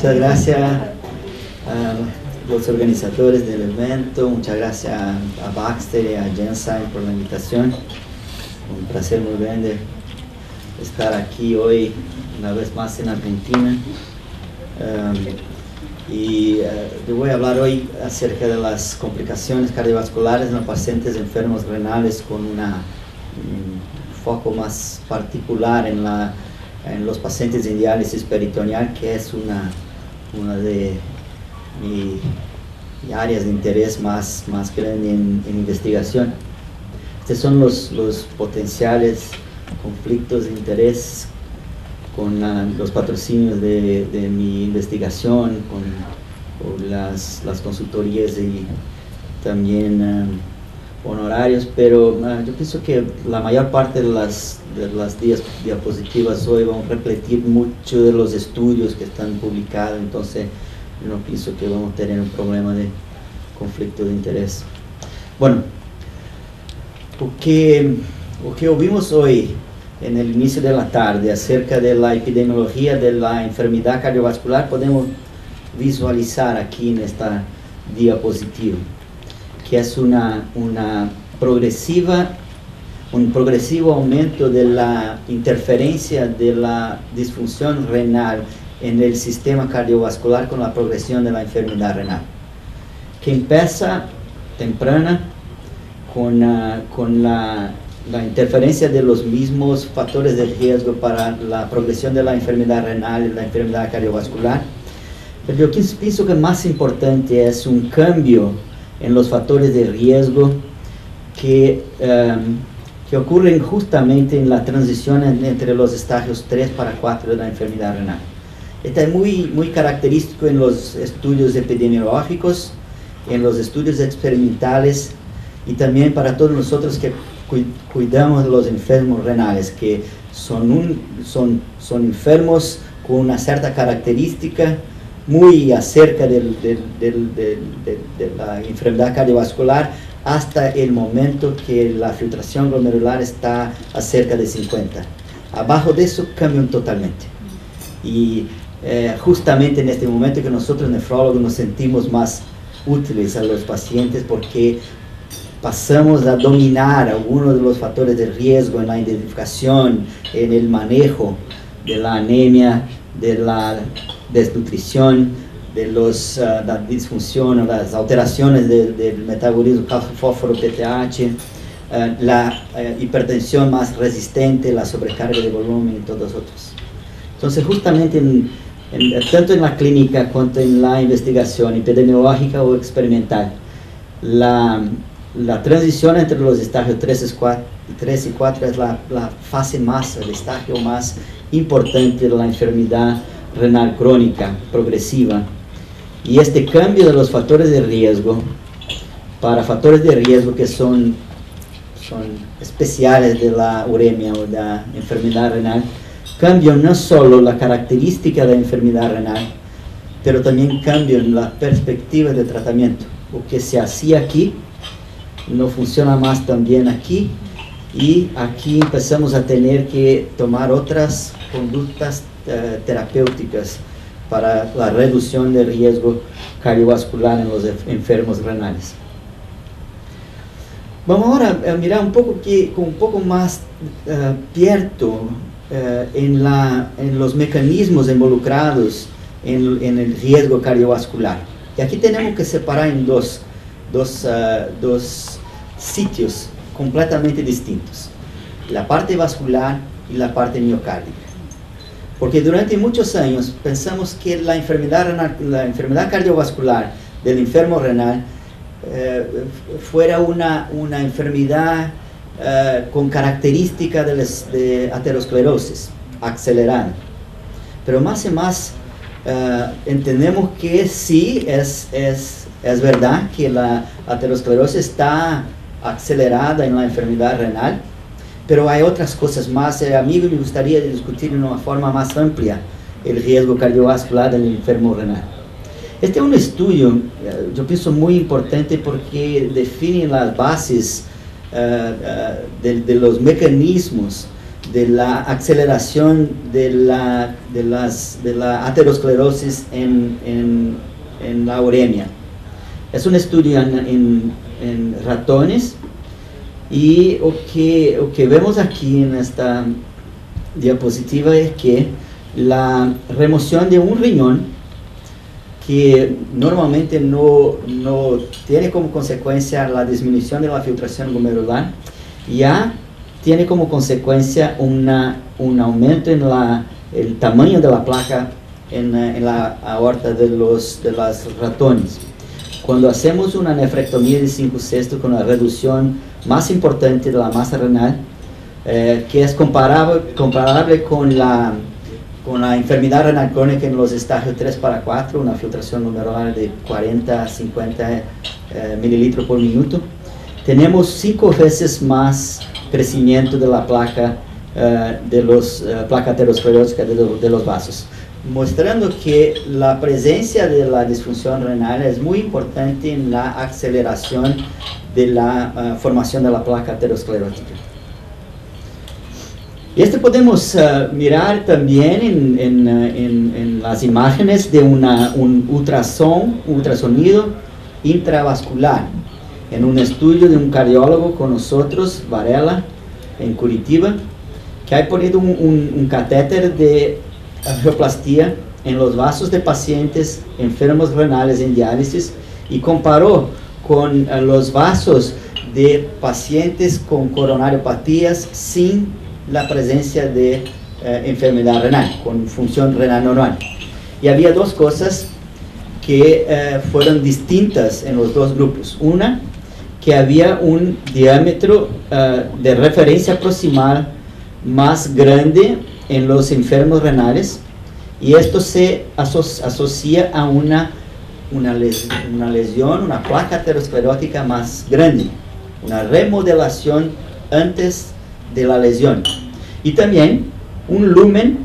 Muchas gracias a los organizadores del evento, muchas gracias a Baxter y a Gensign por la invitación. Un placer muy grande estar aquí hoy, una vez más en Argentina. Yo voy a hablar hoy acerca de las complicaciones cardiovasculares en los pacientes enfermos renales con un foco más particular en los pacientes en diálisis peritoneal, que es una de mis áreas de interés más grande en investigación. Estos son los potenciales conflictos de interés con los patrocinios de mi investigación, con las consultorías y también honorarios, pero yo pienso que la mayor parte de las diapositivas hoy van a repetir mucho de los estudios que están publicados, entonces yo no pienso que vamos a tener un problema de conflicto de interés. Bueno, lo que oímos hoy en el inicio de la tarde acerca de la epidemiología de la enfermedad cardiovascular podemos visualizar aquí en esta diapositiva, que es un progresivo aumento de la interferencia de la disfunción renal en el sistema cardiovascular con la progresión de la enfermedad renal, que empieza temprana con la interferencia de los mismos factores de riesgo para la progresión de la enfermedad renal y la enfermedad cardiovascular. Pero yo pienso que más importante es un cambio en los factores de riesgo que ocurren justamente en la transición entre los estadios 3 para 4 de la enfermedad renal. Esto es muy característico en los estudios epidemiológicos, en los estudios experimentales y también para todos nosotros que cuidamos de los enfermos renales, que son enfermos con una cierta característica muy acerca de la enfermedad cardiovascular hasta el momento que la filtración glomerular está acerca de 50. Abajo de eso cambian totalmente. Y justamente en este momento que nosotros nefrólogos nos sentimos más útiles a los pacientes porque pasamos a dominar algunos de los factores de riesgo en la identificación, en el manejo de la anemia, de la desnutrición, de la disfunción, las alteraciones del metabolismo calcio-fósforo PTH, la hipertensión más resistente, la sobrecarga de volumen y todos los otros. Entonces, justamente tanto en la clínica cuanto en la investigación epidemiológica o experimental, la transición entre los estadios 3 y 4 es la fase más, el estadio más importante de la enfermedad renal crónica progresiva. Y este cambio de los factores de riesgo para factores de riesgo que son especiales de la uremia o de la enfermedad renal, cambian no solo la característica de la enfermedad renal, pero también cambian la perspectiva de tratamiento. Lo que se hacía aquí no funciona más también aquí, y aquí empezamos a tener que tomar otras conductas terapéuticas para la reducción del riesgo cardiovascular en los enfermos renales. Vamos ahora a mirar con un poco más en los mecanismos involucrados en el riesgo cardiovascular. Y aquí tenemos que separar en dos sitios completamente distintos: la parte vascular y la parte miocárdica. Porque durante muchos años pensamos que la enfermedad cardiovascular del enfermo renal fuera una enfermedad con característica de aterosclerosis acelerada. Pero más y más entendemos que sí es verdad que la aterosclerosis está acelerada en la enfermedad renal, pero hay otras cosas más. A mí me gustaría discutir de una forma más amplia el riesgo cardiovascular del enfermo renal. Este es un estudio, yo pienso, muy importante porque define las bases de los mecanismos de la aceleración de la aterosclerosis en la uremia. Es un estudio en ratones, y lo que vemos aquí en esta diapositiva es que la remoción de un riñón, que normalmente no tiene como consecuencia la disminución de la filtración glomerular, ya tiene como consecuencia un aumento en el tamaño de la placa en la aorta de los ratones. Cuando hacemos una nefrectomía de 5/6 con la reducción más importante de la masa renal, que es comparable con la enfermedad renal crónica en los estadios 3 para 4, una filtración glomerular de 40 a 50 mililitros por minuto, tenemos 5 veces más crecimiento de la placa placa aterosclerótica de los vasos, mostrando que la presencia de la disfunción renal es muy importante en la aceleración de la formación de la placa aterosclerótica. Y podemos mirar también en las imágenes de un ultrasonido intravascular, en un estudio de un cardiólogo con nosotros, Varela, en Curitiba, que ha ponido un catéter de angioplastía en los vasos de pacientes enfermos renales en diálisis y comparó con los vasos de pacientes con coronariopatías sin la presencia de enfermedad renal, con función renal normal. Y había dos cosas que fueron distintas en los dos grupos. Una, que había un diámetro de referencia proximal más grande en los enfermos renales, y esto se asocia a una lesión, una placa aterosclerótica más grande, una remodelación antes de la lesión, y también un lumen,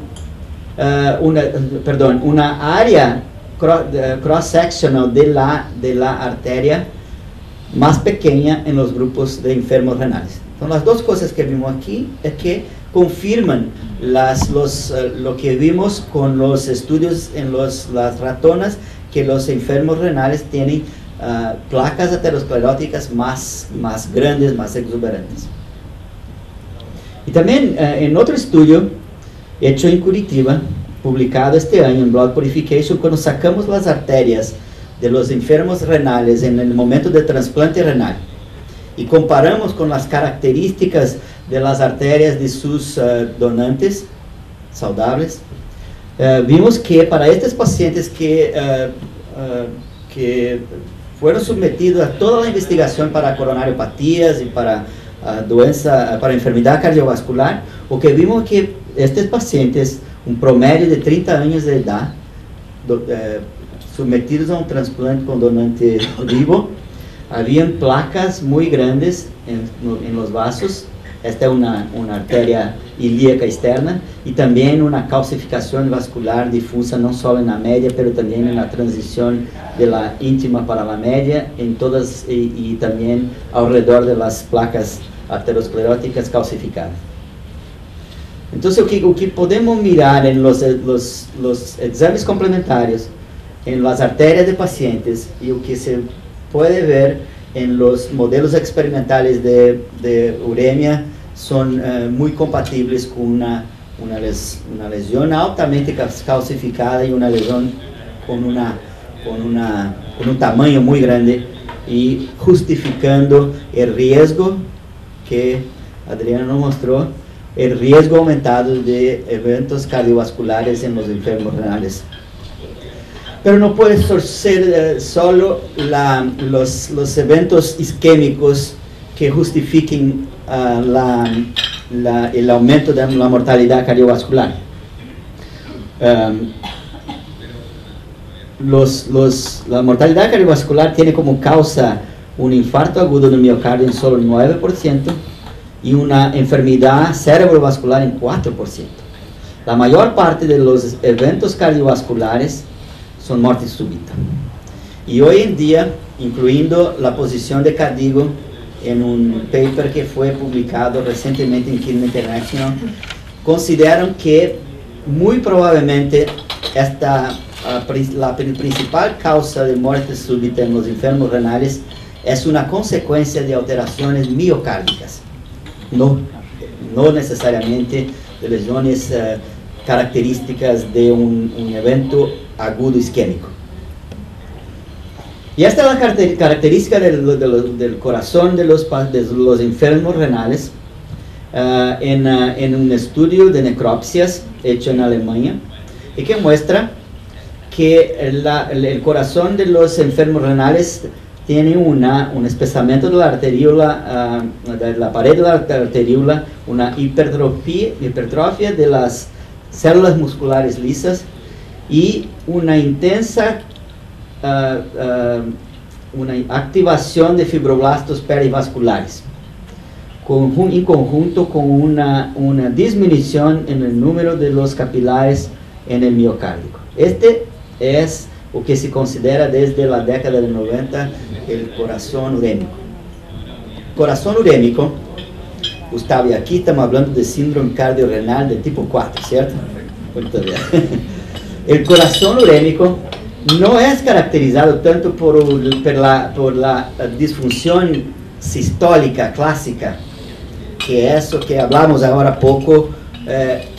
una área cross-sectional de la arteria más pequeña en los grupos de enfermos renales. Entonces, las dos cosas que vimos aquí es que confirman lo que vimos con los estudios en las ratonas, que los enfermos renales tienen placas ateroscleróticas más grandes, más exuberantes. Y también en otro estudio hecho en Curitiba, publicado este año en Blood Purification, cuando sacamos las arterias de los enfermos renales en el momento de trasplante renal y comparamos con las características de las arterias de sus donantes saudables, vimos que para estos pacientes que fueron sometidos a toda la investigación para coronariopatías y para enfermedad cardiovascular, o que vimos que estos pacientes, un promedio de 30 años de edad, sometidos a un trasplante con donante vivo, habían placas muy grandes en los vasos. Esta es una arteria ilíaca externa, y también una calcificación vascular difusa, no solo en la media, pero también en la transición de la íntima para la media, en todas, y también alrededor de las placas ateroscleróticas calcificadas. Entonces, o que podemos mirar en los exámenes complementarios, en las arterias de pacientes, y lo que se puede ver en los modelos experimentales de uremia, son muy compatibles con una lesión altamente calcificada y una lesión con un tamaño muy grande, y justificando el riesgo que Adriana nos mostró, el riesgo aumentado de eventos cardiovasculares en los enfermos renales. Pero no puede ser solo los eventos isquémicos que justifiquen el aumento de la mortalidad cardiovascular. La mortalidad cardiovascular tiene como causa un infarto agudo del miocardio en solo 9% y una enfermedad cerebrovascular en 4%. La mayor parte de los eventos cardiovasculares son muerte súbita. Y hoy en día, incluyendo la posición de Cadigo en un paper que fue publicado recientemente en Kidney International, consideran que muy probablemente la principal causa de muerte súbita en los enfermos renales es una consecuencia de alteraciones miocárdicas, no necesariamente de lesiones características de un evento agudo isquémico. Y esta es la característica del corazón de los enfermos renales en un estudio de necropsias hecho en Alemania, y que muestra que el corazón de los enfermos renales tiene un espesamiento de la arteriola, de la pared de la arteriola, una hipertrofia de las células musculares lisas y una intensa una activación de fibroblastos perivasculares, en conjunto con una disminución en el número de los capilares en el miocardio. Este es o que se considera desde la década de 90 el corazón urémico. Corazón urémico, Gustavo, y aquí estamos hablando de síndrome cardiorrenal de tipo 4, ¿cierto? Muito bien. El corazón urémico no es caracterizado tanto por la disfunción sistólica clásica, que es lo que hablamos ahora poco,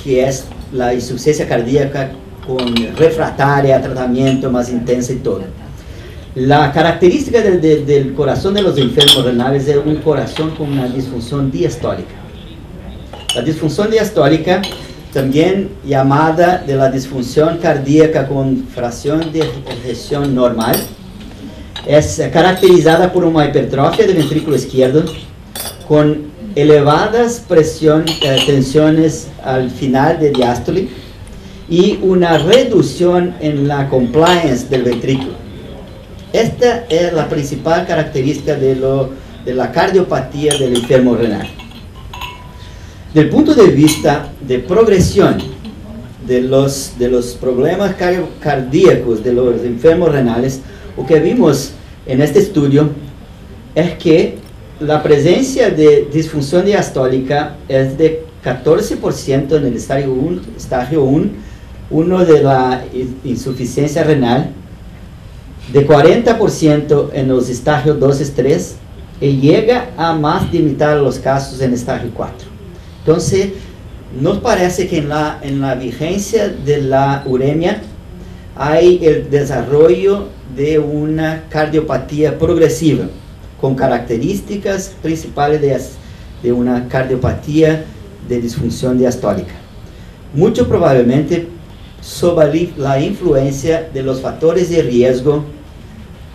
que es la insuficiencia cardíaca con refractaria, tratamiento más intenso y todo. La característica del corazón de los enfermos renales es un corazón con una disfunción diastólica. La disfunción diastólica, también llamada de la disfunción cardíaca con fracción de ejecución normal, es caracterizada por una hipertrofia del ventrículo izquierdo con elevadas tensiones al final de diástole y una reducción en la compliance del ventrículo. Esta es la principal característica de la cardiopatía del enfermo renal. Del punto de vista de progresión de los problemas cardíacos de los enfermos renales, lo que vimos en este estudio es que la presencia de disfunción diastólica es de 14% en el estadio 1 de la insuficiencia renal, de 40% en los estadios 2 y 3, y llega a más de mitad de los casos en estadio 4. Entonces, nos parece que en la vigencia de la uremia hay el desarrollo de una cardiopatía progresiva, con características principales de una cardiopatía de disfunción diastólica. Mucho probablemente sobre la influencia de los factores de riesgo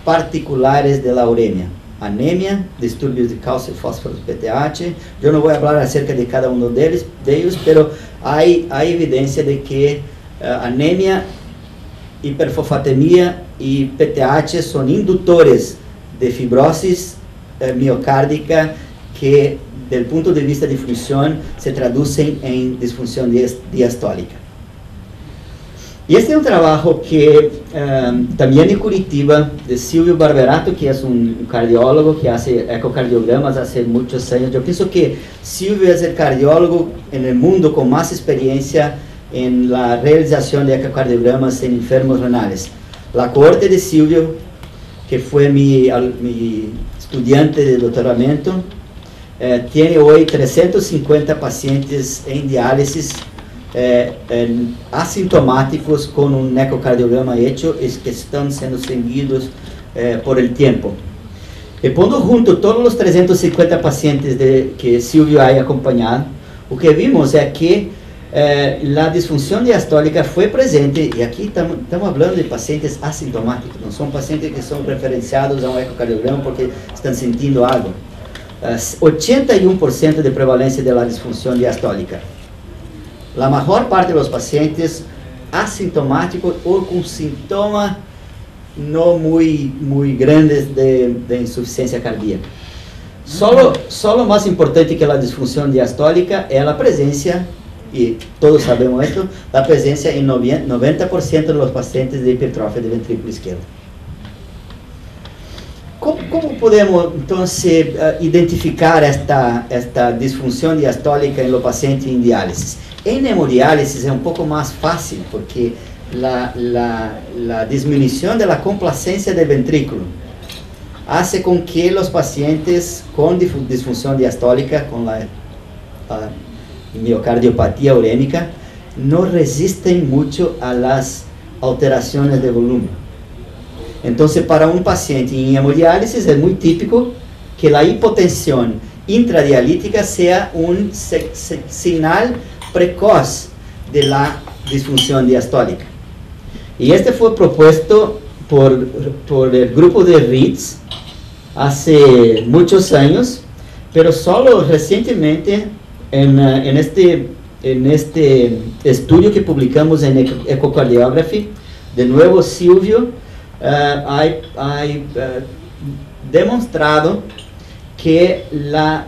particulares de la uremia: anemia, disturbios de calcio y fósforo, PTH. Yo no voy a hablar acerca de cada uno de ellos, pero hay evidencia de que anemia, hiperfosfatemia y PTH son inductores de fibrosis miocárdica que, del punto de vista de función, se traducen en disfunción diastólica. Y este es un trabajo que también en Curitiba, de Silvio Barberato, que es un cardiólogo que hace ecocardiogramas hace muchos años. Yo pienso que Silvio es el cardiólogo en el mundo con más experiencia en la realización de ecocardiogramas en enfermos renales. La cohorte de Silvio, que fue mi estudiante de doctoramiento, tiene hoy 350 pacientes en diálisis asintomáticos con un ecocardiograma hecho, que están siendo seguidos por el tiempo. Y pondo junto todos los 350 pacientes que Silvio ha acompañado, lo que vimos es que la disfunción diastólica fue presente, y aquí estamos hablando de pacientes asintomáticos, no son pacientes que son referenciados a un ecocardiograma porque están sintiendo algo. 81% de prevalencia de la disfunción diastólica. La mayor parte de los pacientes asintomáticos o con síntomas no muy grandes de insuficiencia cardíaca. Solo más importante que la disfunción diastólica es la presencia, y todos sabemos esto, la presencia en 90% de los pacientes de hipertrofia del ventrículo izquierdo. ¿Cómo podemos entonces identificar esta disfunción diastólica en los pacientes en diálisis? En hemodiálisis es un poco más fácil porque la disminución de la complacencia del ventrículo hace con que los pacientes con disfunción diastólica, con la miocardiopatía urémica, no resisten mucho a las alteraciones de volumen. Entonces, para un paciente en hemodiálisis es muy típico que la hipotensión intradialítica sea un señal precoz de la disfunción diastólica. Y este fue propuesto por el grupo de Ritz hace muchos años, pero solo recientemente en este estudio que publicamos en Echocardiography, de nuevo Silvio ha demostrado que la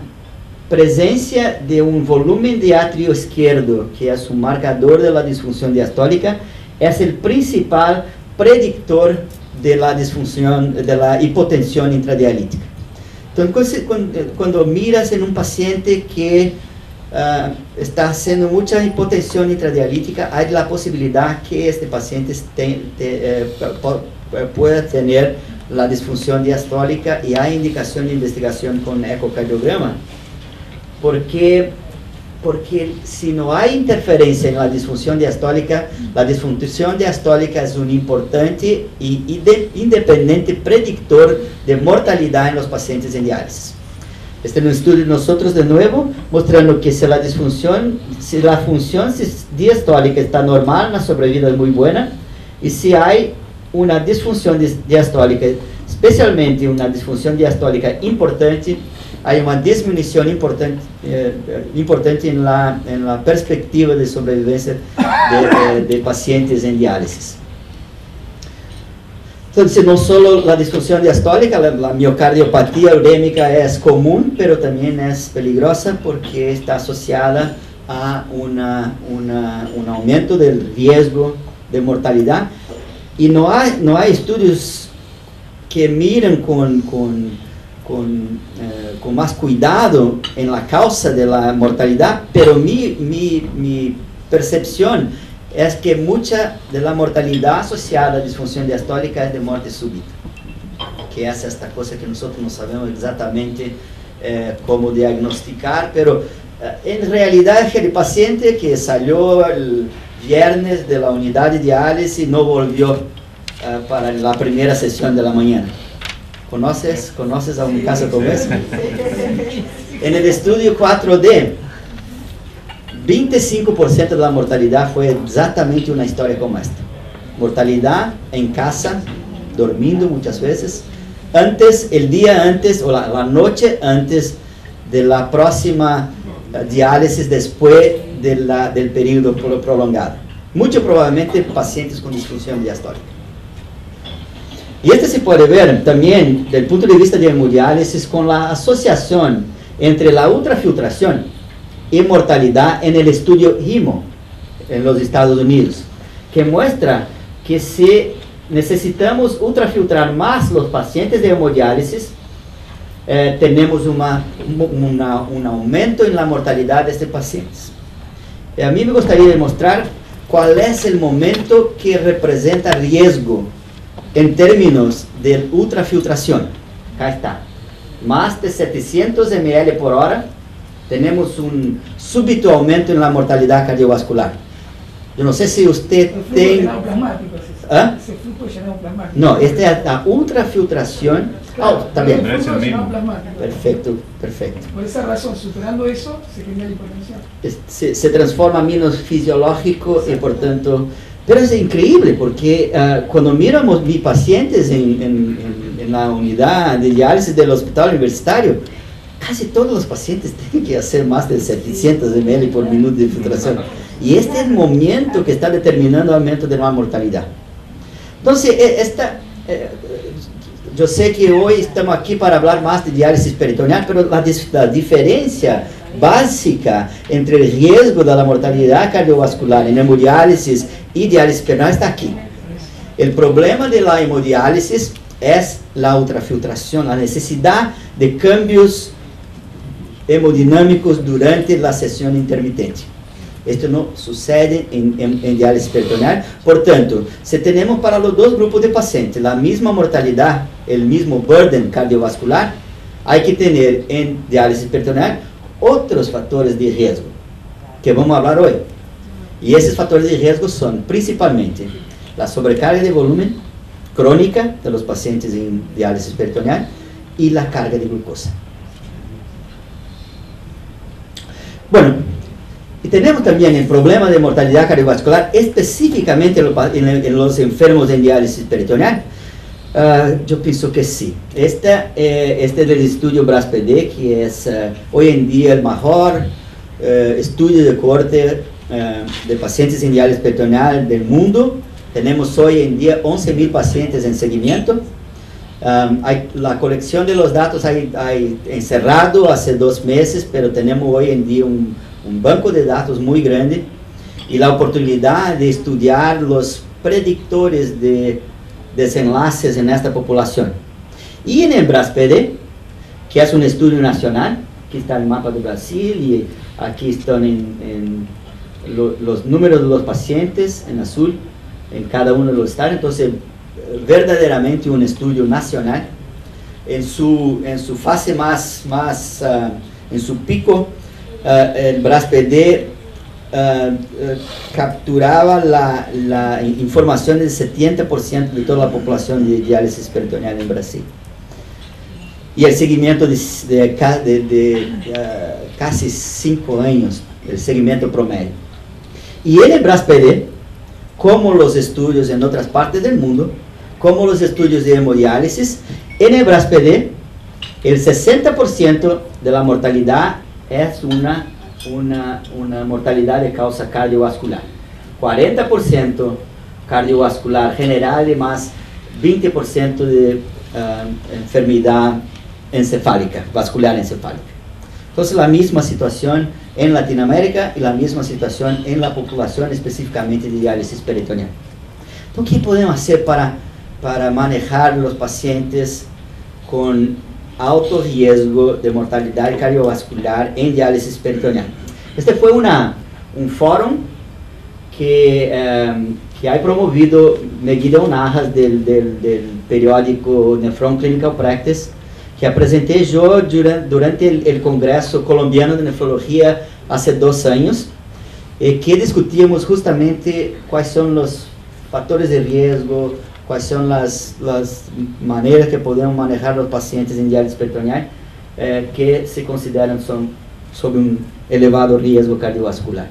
presencia de un volumen de atrio izquierdo, que es un marcador de la disfunción diastólica, es el principal predictor de la disfunción, de la hipotensión intradialítica. Entonces, cuando miras en un paciente que está haciendo mucha hipotensión intradialítica, hay la posibilidad que este paciente pueda tener la disfunción diastólica, y hay indicación de investigación con ecocardiograma, porque si no hay interferencia en la disfunción diastólica es un importante y independiente predictor de mortalidad en los pacientes en diálisis. Este es un estudio de nosotros de nuevo, mostrando que si la función diastólica está normal, la sobrevida es muy buena, y si hay una disfunción diastólica, especialmente una disfunción diastólica importante, hay una disminución importante en la perspectiva de sobrevivencia de pacientes en diálisis. Entonces, no solo la disfunción diastólica, la miocardiopatía urémica es común, pero también es peligrosa porque está asociada a un aumento del riesgo de mortalidad. Y no hay estudios que miran con más cuidado en la causa de la mortalidad, pero mi percepción es que mucha de la mortalidad asociada a disfunción diastólica es de muerte súbita, que es esta cosa que nosotros no sabemos exactamente cómo diagnosticar, pero en realidad es el paciente que salió el viernes de la unidad de diálisis no volvió para la primera sesión de la mañana. ¿Conoces a un caso como ese? En el estudio 4D, 25% de la mortalidad fue exactamente una historia como esta. Mortalidad en casa, dormindo muchas veces, el día antes o la noche antes de la próxima diálisis, después del periodo prolongado. Mucho probablemente pacientes con disfunción diastólica. Y este se puede ver también desde el punto de vista de hemodiálisis con la asociación entre la ultrafiltración y mortalidad en el estudio HIMO en los Estados Unidos, que muestra que si necesitamos ultrafiltrar más los pacientes de hemodiálisis, tenemos un aumento en la mortalidad de estos pacientes. A mí me gustaría demostrar cuál es el momento que representa riesgo en términos de ultrafiltración. Acá está, más de 700 ml por hora, tenemos un súbito aumento en la mortalidad cardiovascular. Yo no sé si usted tiene... ¿Ah? No, esta es la ultrafiltración. También. Perfecto. Por esa razón, superando eso, se crea la hipertensión. Se transforma menos fisiológico y por tanto... Pero es increíble porque cuando miramos mis pacientes en la unidad de diálisis del hospital universitario, casi todos los pacientes tienen que hacer más de 700 ml por minuto de filtración. Y este es el momento que está determinando el aumento de la mortalidad. Entonces, yo sé que hoy estamos aquí para hablar más de diálisis peritoneal, pero la diferencia básica entre el riesgo de la mortalidad cardiovascular en hemodiálisis y diálisis peritoneal está aquí. El problema de la hemodiálisis es la ultrafiltración, la necesidad de cambios hemodinámicos durante la sesión intermitente. Esto no sucede en diálisis peritoneal. Por tanto, si tenemos para los dos grupos de pacientes la misma mortalidad, el mismo burden cardiovascular, hay que tener en diálisis peritoneal otros factores de riesgo que vamos a hablar hoy. Y esos factores de riesgo son principalmente la sobrecarga de volumen crónica de los pacientes en diálisis peritoneal y la carga de glucosa. Bueno, y tenemos también el problema de mortalidad cardiovascular específicamente en los enfermos en diálisis peritoneal. Yo pienso que sí. Este es el estudio BRAS-PD, que es hoy en día el mejor estudio de cohorte de pacientes en diálisis peritoneal del mundo. Tenemos hoy en día 11.000 pacientes en seguimiento. La colección de los datos hay encerrado hace 2 meses, pero tenemos hoy en día un banco de datos muy grande y la oportunidad de estudiar los predictores de desenlaces en esta población. Y en el BRAS-PD, que es un estudio nacional, aquí está el mapa de Brasil y aquí están los números de los pacientes en azul en cada uno de los estados. Entonces, verdaderamente un estudio nacional. En su fase más en su pico, el BRAS-PD capturaba la información del 70% de toda la población de diálisis peritoneal en Brasil. Y el seguimiento de casi 5 años, el seguimiento promedio. Y en el BRAS-PD, como los estudios en otras partes del mundo, como los estudios de hemodiálisis, en el BRAS-PD, el 60% de la mortalidad es una mortalidad de causa cardiovascular. 40% cardiovascular general y más 20% de enfermedad encefálica, vascular encefálica. Entonces, la misma situación en Latinoamérica y la misma situación en la población específicamente de diálisis peritoneal. Entonces, ¿qué podemos hacer para manejar los pacientes con alto riesgo de mortalidad cardiovascular en diálisis peritoneal? Este fue un fórum que ha promovido Megiddo Narras del periódico Nephron Clinical Practice, que apresenté yo durante el Congreso Colombiano de Nefrología hace 2 años, que discutíamos justamente cuáles son los factores de riesgo, cuáles son las maneras que podemos manejar los pacientes en diálisis peritoneal que se consideran son sobre un elevado riesgo cardiovascular.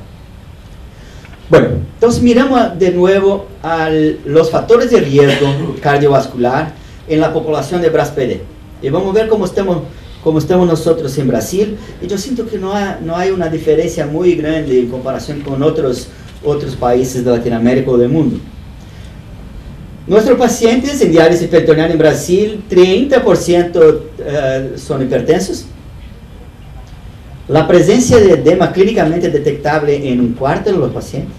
Bueno, entonces miramos de nuevo a los factores de riesgo cardiovascular en la población de BRAS-PD. Y vamos a ver cómo estamos nosotros en Brasil. Y yo siento que no hay una diferencia muy grande en comparación con otros países de Latinoamérica o del mundo. Nuestros pacientes en diálisis peritoneal en Brasil, 30% son hipertensos. La presencia de edema clínicamente detectable en 1/4 de los pacientes,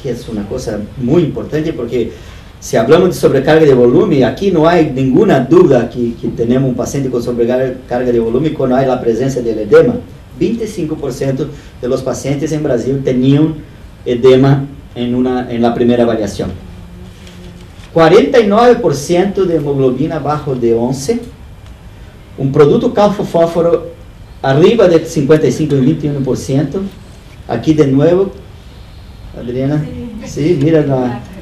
que es una cosa muy importante porque si hablamos de sobrecarga de volumen, aquí no hay ninguna duda que tenemos un paciente con sobrecarga de volumen cuando hay la presencia del edema. 25% de los pacientes en Brasil tenían edema en la primera avaliación. 49% de hemoglobina abajo de 11, un producto calcio-fósforo arriba de 55 y 21%. Aquí de nuevo, Adriana, sí, mira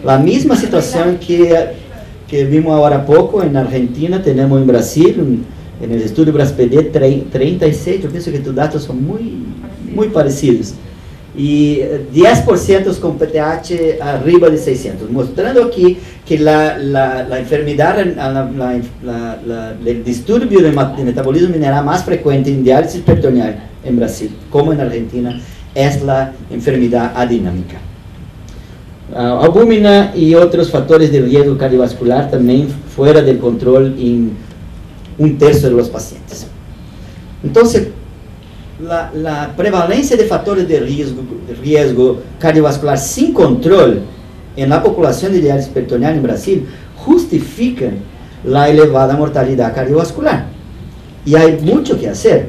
la misma situación que vimos ahora poco en Argentina, tenemos en Brasil, en el estudio BRAS-PD 36, yo pienso que tus datos son muy parecidos. Y 10% con PTH arriba de 600, mostrando aquí que la enfermedad, el disturbio de metabolismo mineral más frecuente en diálisis peritoneal en Brasil, como en Argentina, es la enfermedad adinámica. Albúmina y otros factores de riesgo cardiovascular también fuera del control en 1/3 de los pacientes. Entonces, la prevalencia de factores de riesgo cardiovascular sin control en la población de diálisis peritoneal en Brasil justifica la elevada mortalidad cardiovascular. Y hay mucho que hacer,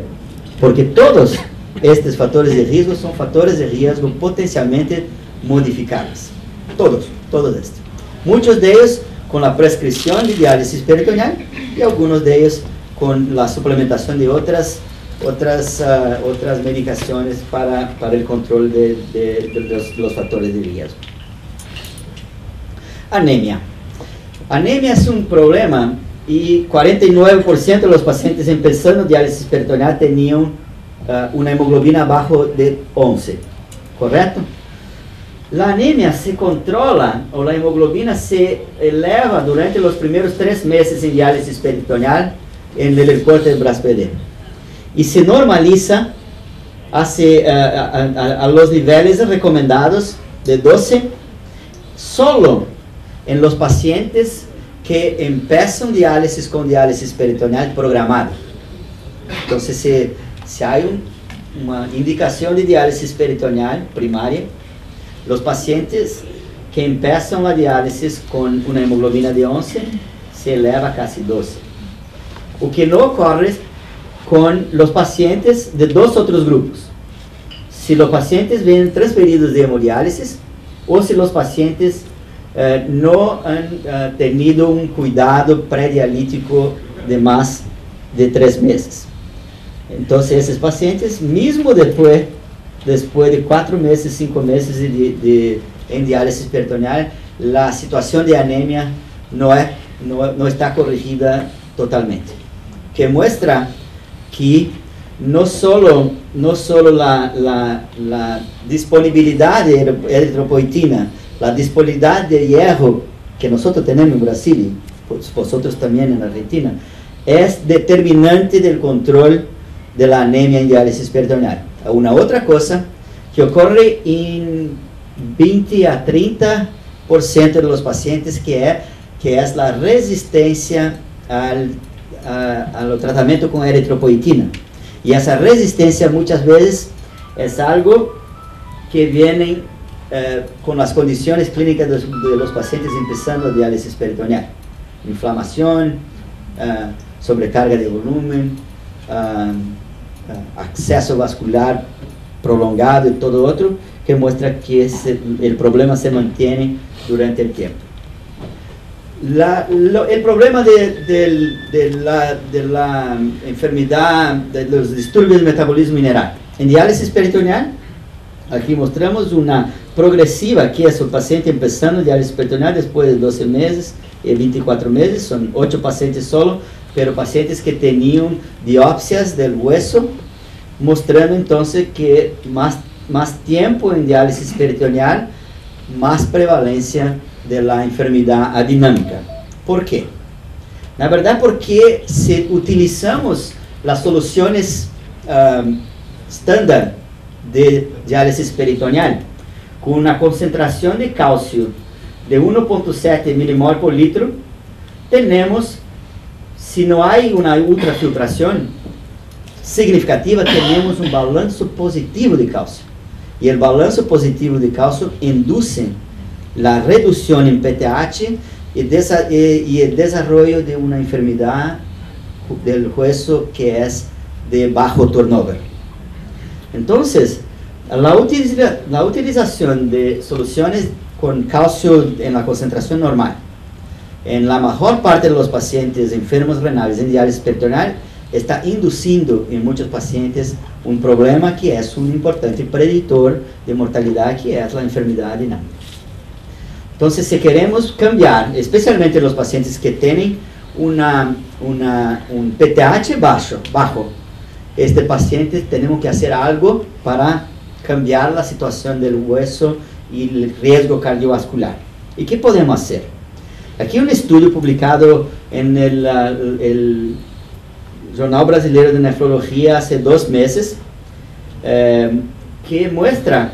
porque todos estos factores de riesgo son factores de riesgo potencialmente modificables. Todos estos. Muchos de ellos con la prescripción de diálisis peritoneal y algunos de ellos con la suplementación de otras medicaciones para el control de los factores de riesgo. Anemia. Anemia es un problema y 49% de los pacientes empezando diálisis peritoneal tenían una hemoglobina abajo de 11, ¿correcto? La anemia se controla o la hemoglobina se eleva durante los primeros 3 meses en diálisis peritoneal en el corte del Braspeler y se normaliza a los niveles recomendados de 12 solo en los pacientes que empiezan diálisis con diálisis peritoneal programada. Entonces, si hay una indicación de diálisis peritoneal primaria, los pacientes que empiezan la diálisis con una hemoglobina de 11 se eleva a casi 12. O que no ocurre con los pacientes de dos otros grupos. Si los pacientes vienen transferidos de hemodiálisis o si los pacientes no han tenido un cuidado predialítico de más de 3 meses. Entonces, esos pacientes, mismo después de 4 meses, 5 meses en diálisis peritoneal, la situación de anemia no está corregida totalmente. Que muestra que no solo la disponibilidad de eritropoetina, la disponibilidad de hierro que nosotros tenemos en Brasil, vosotros también en Argentina, es determinante del control de la anemia en diálisis peritoneal. Una otra cosa que ocurre en 20 a 30% de los pacientes que es la resistencia al tratamiento con eritropoetina. Y esa resistencia muchas veces es algo que viene con las condiciones clínicas de los pacientes empezando diálisis peritoneal. Inflamación, sobrecarga de volumen, acceso vascular prolongado y todo otro, que muestra que el problema se mantiene durante el tiempo. El problema de la enfermedad, de los disturbios del metabolismo mineral. En diálisis peritoneal, aquí mostramos una progresiva, que es el paciente empezando diálisis peritoneal después de 12 meses y 24 meses, son 8 pacientes solo, pero pacientes que tenían biopsias del hueso, mostrando entonces que más tiempo en diálisis peritoneal, más prevalencia de la enfermedad adinámica. ¿Por qué? La verdad, porque si utilizamos las soluciones estándar de diálisis peritoneal con una concentración de calcio de 1.7 milimol por litro, tenemos, si no hay una ultrafiltración significativa, tenemos un balance positivo de calcio. Y el balance positivo de calcio induce la reducción en PTH y el desarrollo de una enfermedad del hueso que es de bajo turnover. Entonces, la utilización de soluciones con calcio en la concentración normal, en la mayor parte de los pacientes enfermos renales en diálisis peritoneal, está induciendo en muchos pacientes un problema que es un importante predictor de mortalidad, que es la enfermedad adinámica. Entonces, si queremos cambiar, especialmente los pacientes que tienen un PTH bajo, este paciente tenemos que hacer algo para cambiar la situación del hueso y el riesgo cardiovascular. ¿Y qué podemos hacer? Aquí un estudio publicado en el Jornal Brasileiro de Nefrología hace 2 meses, que muestra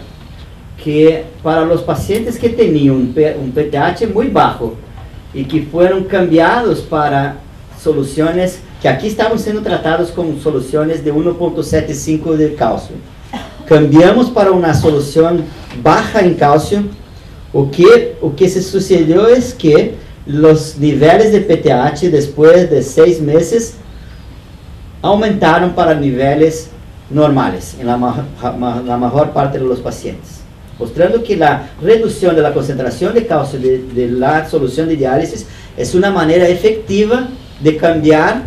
que para los pacientes que tenían un PTH muy bajo y que fueron cambiados para soluciones que aquí estaban siendo tratados con soluciones de 1.75 de calcio, cambiamos para una solución baja en calcio, o que se sucedió es que los niveles de PTH después de 6 meses aumentaron para niveles normales en la mejor parte de los pacientes, mostrando que la reducción de la concentración de calcio de la solución de diálisis es una manera efectiva de cambiar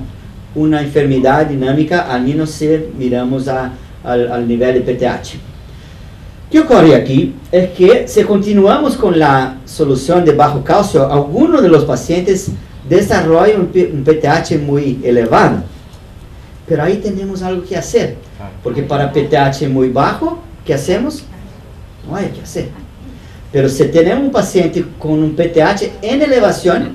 una enfermedad dinámica, al menos si miramos al nivel de PTH. ¿Qué ocurre aquí? Es que si continuamos con la solución de bajo calcio, algunos de los pacientes desarrollan un PTH muy elevado. Pero ahí tenemos algo que hacer, porque para PTH muy bajo, ¿qué hacemos? No hay que hacer. Pero si tenemos un paciente con un PTH en elevación,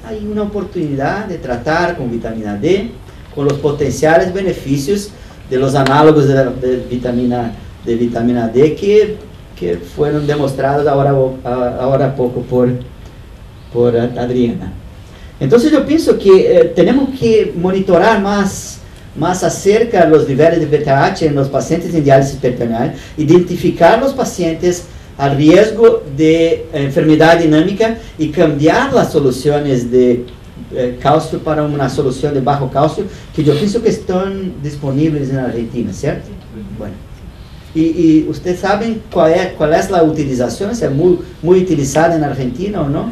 hay una oportunidad de tratar con vitamina D, con los potenciales beneficios de los análogos de vitamina D que fueron demostrados ahora poco por Adriana. Entonces yo pienso que tenemos que monitorar más acerca de los niveles de PTH en los pacientes en diálisis peritoneal, identificar los pacientes al riesgo de enfermedad dinámica y cambiar las soluciones de calcio para una solución de bajo calcio, que yo pienso que están disponibles en Argentina, ¿cierto? Bueno. ¿Y ustedes saben cuál es la utilización? ¿Es muy utilizada en Argentina o no?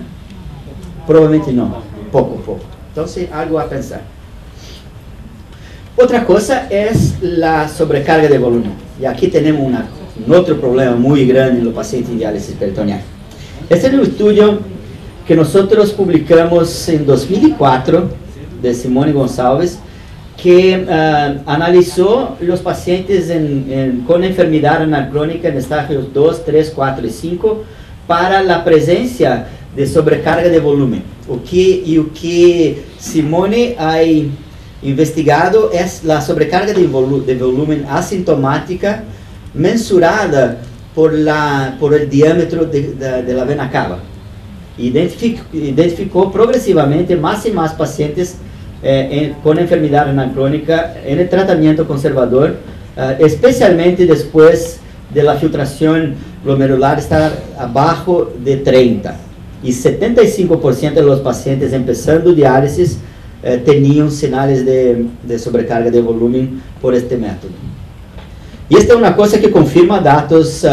Probablemente no, poco. Entonces, algo a pensar. Otra cosa es la sobrecarga de volumen. Y aquí tenemos un otro problema muy grande en los pacientes en diálisis peritoneal. Este es un estudio que nosotros publicamos en 2004, de Simone Gonçalves, que analizó los pacientes con enfermedad renal crónica en estadios 2, 3, 4 y 5 para la presencia de sobrecarga de volumen. O que Simone ha investigado es la sobrecarga de volumen asintomática mensurada por el diámetro de la vena cava. Identificó progresivamente más y más pacientes con enfermedad renal crónica en el tratamiento conservador, especialmente después de la filtración glomerular estar abajo de 30. Y 75% de los pacientes empezando diálisis tenían señales de sobrecarga de volumen por este método. Y esta es una cosa que confirma datos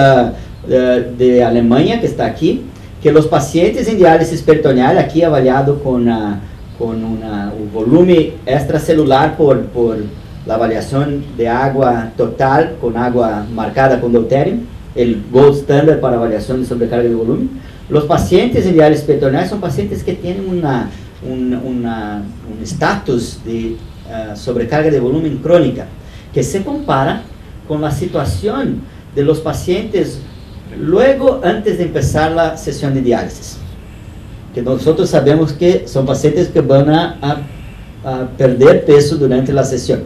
de Alemania, que está aquí, que los pacientes en diálisis peritoneal, aquí avaliado con un volumen extracelular por la avaliación de agua total, con agua marcada con deuterio, el gold standard para avaliación de sobrecarga de volumen. Los pacientes en diálisis peritoneal son pacientes que tienen un estatus de sobrecarga de volumen crónica, que se compara con la situación de los pacientes luego antes de empezar la sesión de diálisis, que nosotros sabemos que son pacientes que van a perder peso durante la sesión.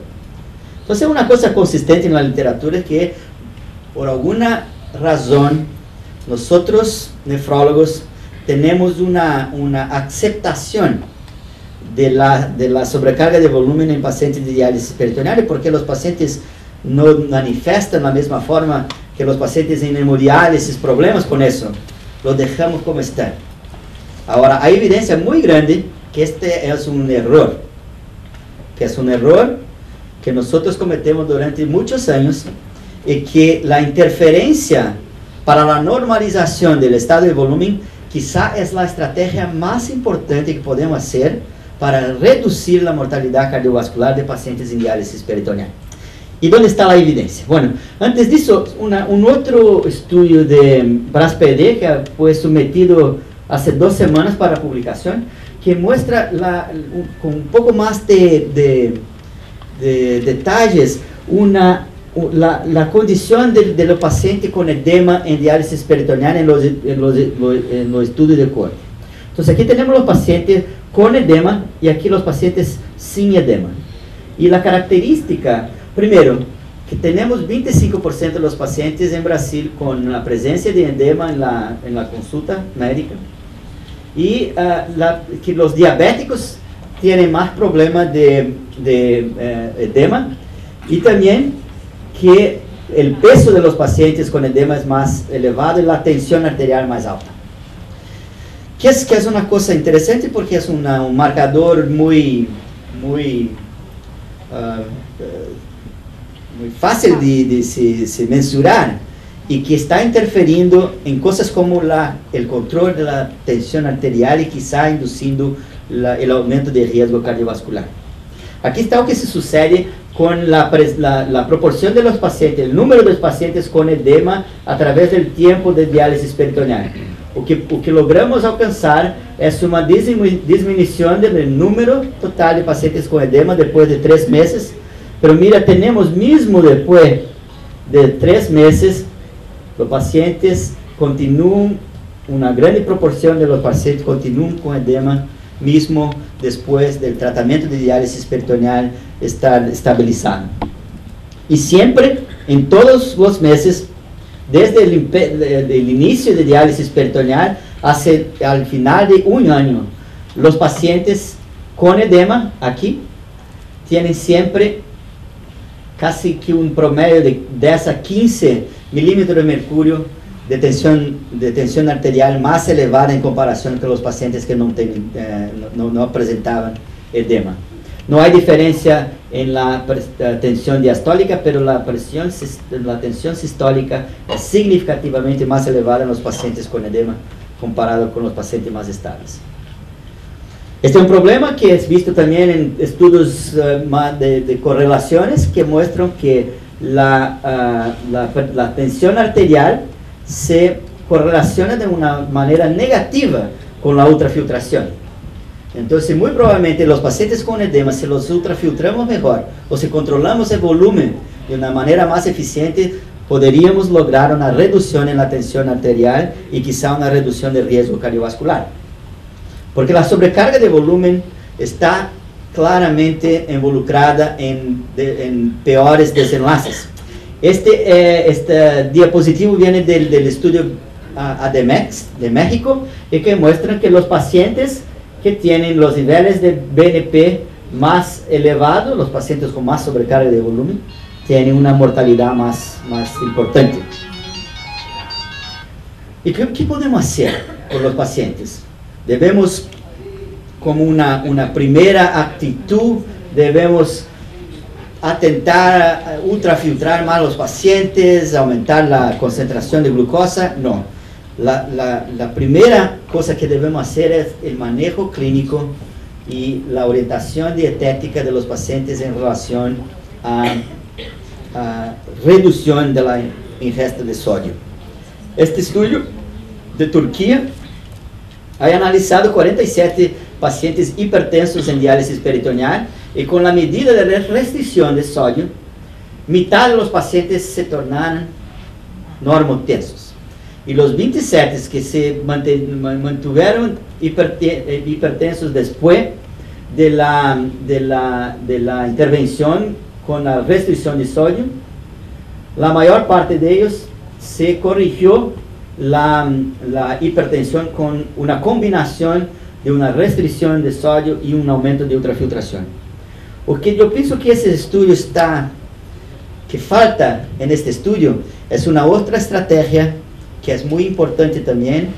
Entonces una cosa consistente en la literatura es que por alguna razón nosotros nefrólogos tenemos una aceptación de la sobrecarga de volumen en pacientes de diálisis peritoneal, porque los pacientes no manifiestan la misma forma que los pacientes en hemodiálisis, problemas con eso, lo dejamos como está. Ahora, hay evidencia muy grande que este es un error, que nosotros cometemos durante muchos años, y que la interferencia para la normalización del estado de volumen quizá es la estrategia más importante que podemos hacer para reducir la mortalidad cardiovascular de pacientes en diálisis peritoneal. ¿Y dónde está la evidencia? Bueno, antes de eso, un otro estudio de BRAS-PD que fue sometido hace 2 semanas para publicación, que muestra con un poco más de detalles la condición de los pacientes con edema en diálisis peritoneal en los estudios de corte. Entonces aquí tenemos los pacientes con edema y aquí los pacientes sin edema. Y la característica, primero, que tenemos 25% de los pacientes en Brasil con la presencia de edema en la consulta médica, y que los diabéticos tienen más problemas de edema, y también que el peso de los pacientes con edema es más elevado y la tensión arterial más alta. Que es una cosa interesante porque es un marcador muy muy fácil de se mensurar y que está interferiendo en cosas como el control de la tensión arterial y quizá induciendo el aumento de riesgo cardiovascular. Aquí está lo que se sucede con la proporción de los pacientes, el número de los pacientes con edema a través del tiempo de diálisis peritoneal. O que logramos alcanzar es una disminución del número total de pacientes con edema después de 3 meses, pero mira, tenemos mismo después de 3 meses, los pacientes continúan, una gran proporción de los pacientes continúan con edema, mismo después del tratamiento de diálisis peritoneal estar estabilizado. Y siempre, en todos los meses, desde el inicio de diálisis peritoneal hasta al final de un año, los pacientes con edema, aquí, tienen siempre casi que un promedio de 10 a 15 milímetros de mercurio de tensión arterial más elevada en comparación con los pacientes que no presentaban edema. No hay diferencia en la tensión diastólica, pero la tensión sistólica es significativamente más elevada en los pacientes con edema comparado con los pacientes más estables. Este es un problema que es visto también en estudios de correlaciones que muestran que la tensión arterial se correlaciona de una manera negativa con la ultrafiltración. Entonces, muy probablemente los pacientes con edema, si los ultrafiltramos mejor o si controlamos el volumen de una manera más eficiente, podríamos lograr una reducción en la tensión arterial y quizá una reducción del riesgo cardiovascular. Porque la sobrecarga de volumen está claramente involucrada en peores desenlaces. Este diapositivo viene del estudio ADMEX de México y que muestran que los pacientes que tienen los niveles de BNP más elevados, los pacientes con más sobrecarga de volumen, tienen una mortalidad más importante. ¿Y qué podemos hacer por los pacientes? Debemos, como una primera actitud, debemos atentar a ultrafiltrar más los pacientes, aumentar la concentración de glucosa. No. La primera cosa que debemos hacer es el manejo clínico y la orientación dietética de los pacientes en relación a reducción de la ingesta de sodio. Este estudio de Turquía ha analizado 47 pacientes hipertensos en diálisis peritoneal y con la medida de restricción de sodio, mitad de los pacientes se tornaron normotensos. Y los 27 que se mantuvieron hipertensos después de la intervención con la restricción de sodio, la mayor parte de ellos se corrigió la hipertensión con una combinación de una restricción de sodio y un aumento de ultrafiltración. Porque yo pienso que ese estudio que falta en este estudio es una otra estrategia que es muy importante también,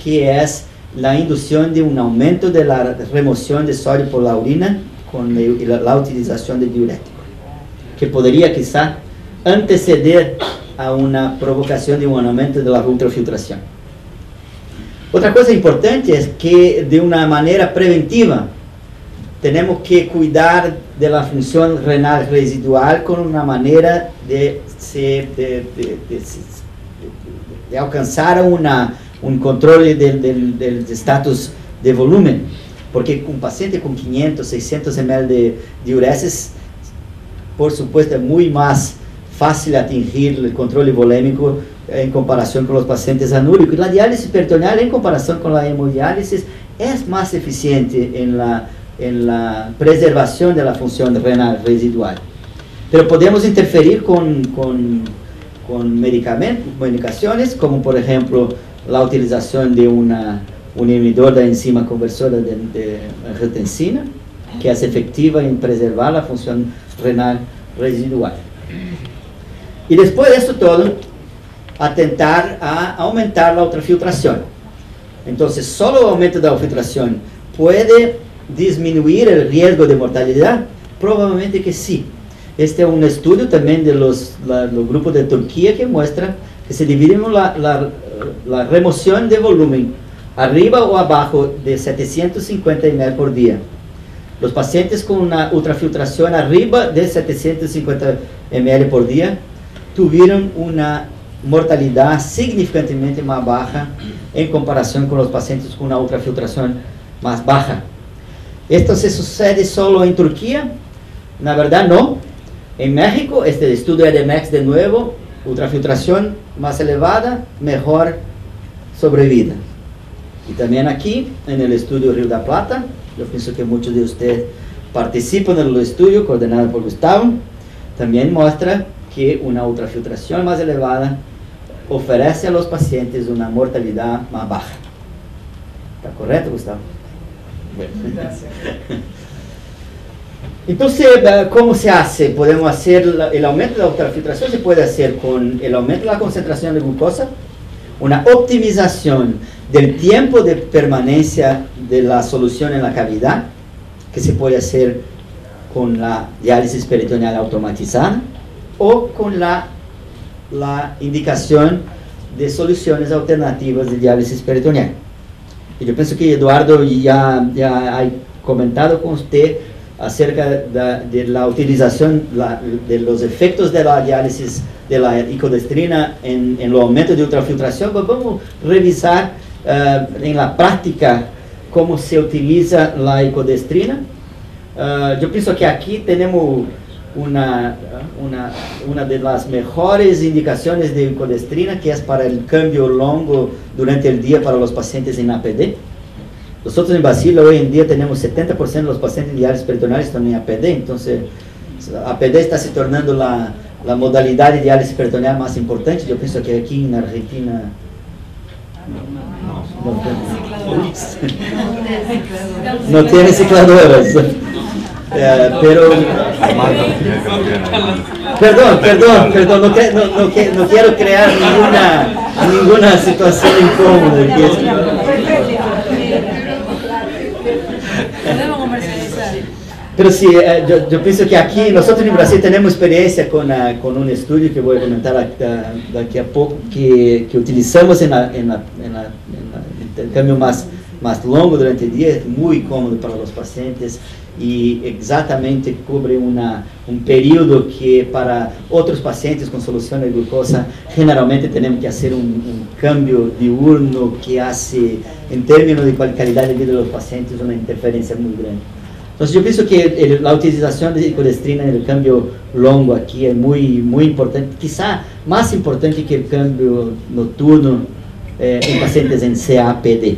que es la inducción de un aumento de la remoción de sodio por la orina con la utilización de diurético, que podría quizá anteceder a una provocación de un aumento de la ultrafiltración. Otra cosa importante es que de una manera preventiva tenemos que cuidar de la función renal residual con una manera de alcanzar un control del estatus de volumen, porque un paciente con 500, 600 ml de diuresis, por supuesto, es muy más fácil atingir el control volémico en comparación con los pacientes anúricos. La diálisis peritoneal en comparación con la hemodiálisis es más eficiente en la preservación de la función renal residual. Pero podemos interferir con medicaciones, como por ejemplo la utilización de un inhibidor de la enzima conversora de angiotensina, que es efectiva en preservar la función renal residual. Y después de esto todo, atentar a aumentar la ultrafiltración. Entonces, ¿solo el aumento de la filtración puede disminuir el riesgo de mortalidad? Probablemente que sí. Este es un estudio también de los grupos de Turquía que muestra que se dividimos la remoción de volumen arriba o abajo de 750 ml por día. Los pacientes con una ultrafiltración arriba de 750 ml por día tuvieron una mortalidad significativamente más baja en comparación con los pacientes con una ultrafiltración más baja. ¿Esto se sucede solo en Turquía? La verdad no. En México, este estudio EDEMEX de nuevo, ultrafiltración más elevada, mejor sobrevida. Y también aquí, en el estudio Río de la Plata, yo pienso que muchos de ustedes participan en el estudio coordinado por Gustavo, también muestra que una ultrafiltración más elevada ofrece a los pacientes una mortalidad más baja. ¿Está correcto, Gustavo? Bueno. Gracias. Entonces, ¿cómo se hace? Podemos hacer el aumento de la ultrafiltración, se puede hacer con el aumento de la concentración de glucosa, una optimización del tiempo de permanencia de la solución en la cavidad, que se puede hacer con la diálisis peritoneal automatizada, o con la indicación de soluciones alternativas de diálisis peritoneal. Y yo pienso que Eduardo ya ha comentado con usted acerca de la utilización de los efectos de la diálisis de la icodestrina en los aumentos de ultrafiltración. Pues vamos a revisar en la práctica cómo se utiliza la icodestrina. Yo pienso que aquí tenemos una de las mejores indicaciones de icodestrina, que es para el cambio longo durante el día para los pacientes en APD. Nosotros en Basile hoy en día tenemos 70% de los pacientes diálisis peritoneales están en APD, entonces APD está se tornando la modalidad de diálisis peritoneal más importante. Yo pienso que aquí en Argentina no tiene cicladoras. Pero perdón, no quiero crear ninguna situación incómoda. Pero sí, yo pienso que aquí nosotros en Brasil tenemos experiencia con un estudio que voy a comentar aquí a poco, que utilizamos en el cambio más longo durante el día. Es muy cómodo para los pacientes y exactamente cubre un periodo que para otros pacientes con solución de glucosa generalmente tenemos que hacer un cambio diurno que hace en términos de calidad de vida de los pacientes una interferencia muy grande. Entonces yo pienso que la utilización de icodestrina en el cambio longo aquí es muy importante, quizá más importante que el cambio nocturno en pacientes en CAPD.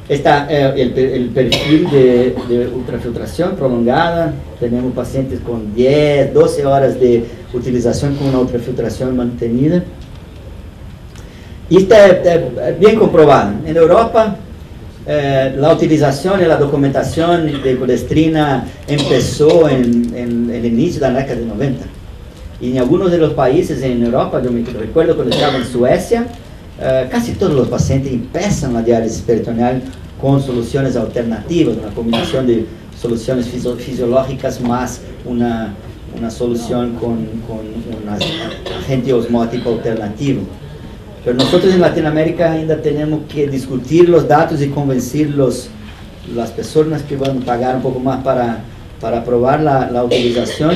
Está el perfil de ultrafiltración prolongada. Tenemos pacientes con 10, 12 horas de utilización con una ultrafiltración mantenida. Y está bien comprobado. En Europa, la utilización y la documentación de icodestrina empezó en el inicio de la década de 90. Y en algunos de los países en Europa, yo me recuerdo cuando estaba en Suecia, casi todos los pacientes empiezan la diálisis peritoneal con soluciones alternativas, una combinación de soluciones fisiológicas más una solución con un agente osmótico alternativo. Pero nosotros en Latinoamérica ainda tenemos que discutir los datos y convencer las personas que van a pagar un poco más para probar la utilización,